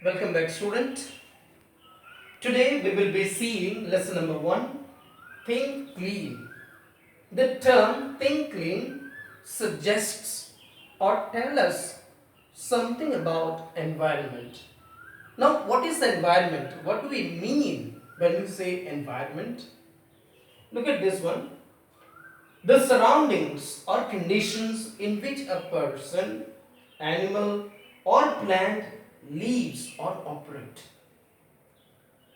Welcome back, student. Today we will be seeing lesson number 1, Think Clean. The term think clean suggests or tell us something about environment. Now, what is the environment? What do we mean when we say environment? Look at this one. The surroundings or conditions in which a person, animal, or plant lives or operate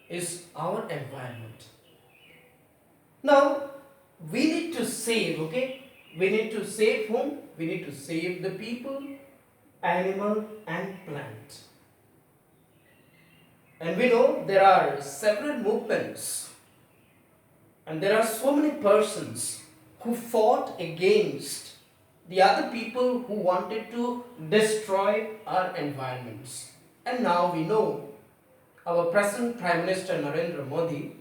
is our environment. Now, we need to save, okay? We need to save whom? We need to save the people, animal, and plant. And we know there are several movements, and there are so many persons who fought against the other people who wanted to destroy our environments. And now we know our present Prime Minister Narendra Modi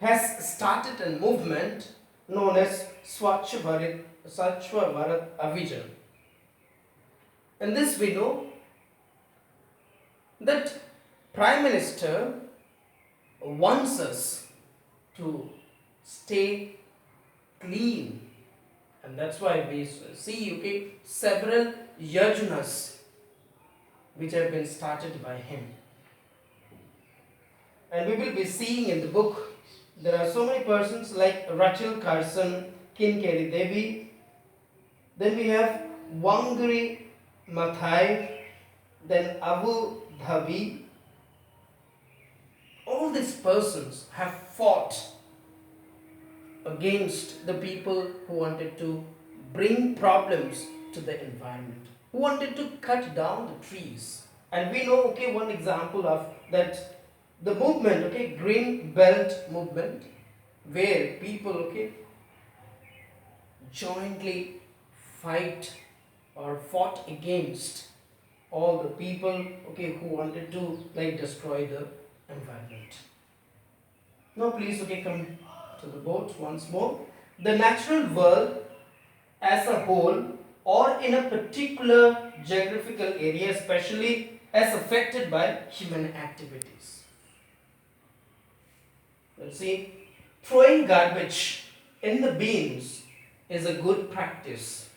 has started a movement known as Swachh Bharat Abhijan. In this we know that Prime Minister wants us to stay clean, and that's why we see several yojanas which have been started by him. And we will be seeing in the book there are so many persons like Rachel Carson, Kinkeri Devi, then we have Wangari Maathai, then Abu Dhabi. All these persons have fought against the people who wanted to bring problems to the environment, who wanted to cut down the trees. And we know, one example of that, the movement, Green Belt movement, where people, jointly fight or fought against all the people, who wanted to destroy the environment. Now please, come to the board once more. The natural world as a whole or in a particular geographical area, especially as affected by human activities. Let's see, throwing garbage in the bins is a good practice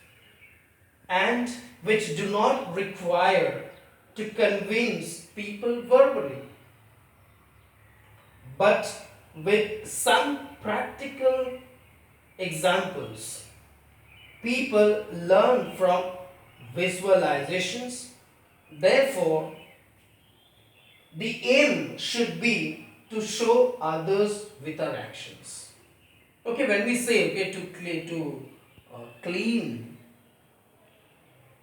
and which do not require to convince people verbally, but with some practical examples, people learn from visualizations. Therefore, the aim should be to show others with our actions. When we say to clean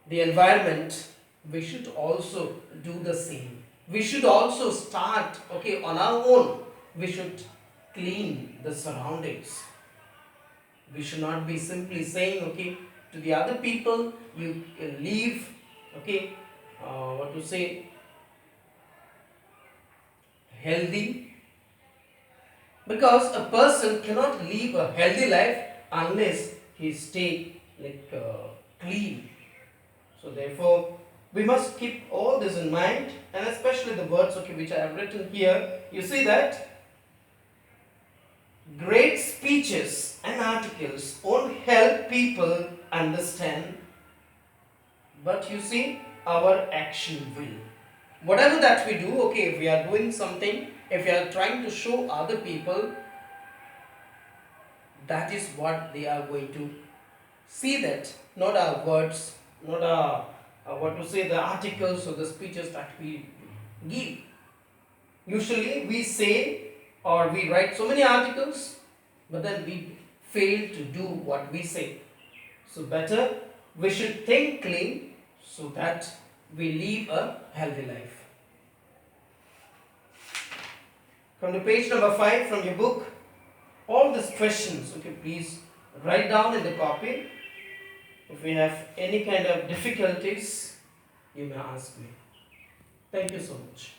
the environment, we should also do the same. We should also start on our own. We should clean the surroundings. We should not be simply saying to the other people, you leave healthy, because a person cannot live a healthy life unless he stay clean. So therefore we must keep all this in mind, and especially the words which I have written here. You see that great speeches and articles won't help people understand, but you see our action will. Whatever that we do, if we are doing something, if we are trying to show other people, that is what they are going to see, that not our words, not our the articles or the speeches that we give. Usually we say or we write so many articles, but then we fail to do what we say. So better we should think clean so that we live a healthy life. Come to page number 5 from your book. All these questions, please write down in the copy. If you have any kind of difficulties, you may ask me. Thank you so much.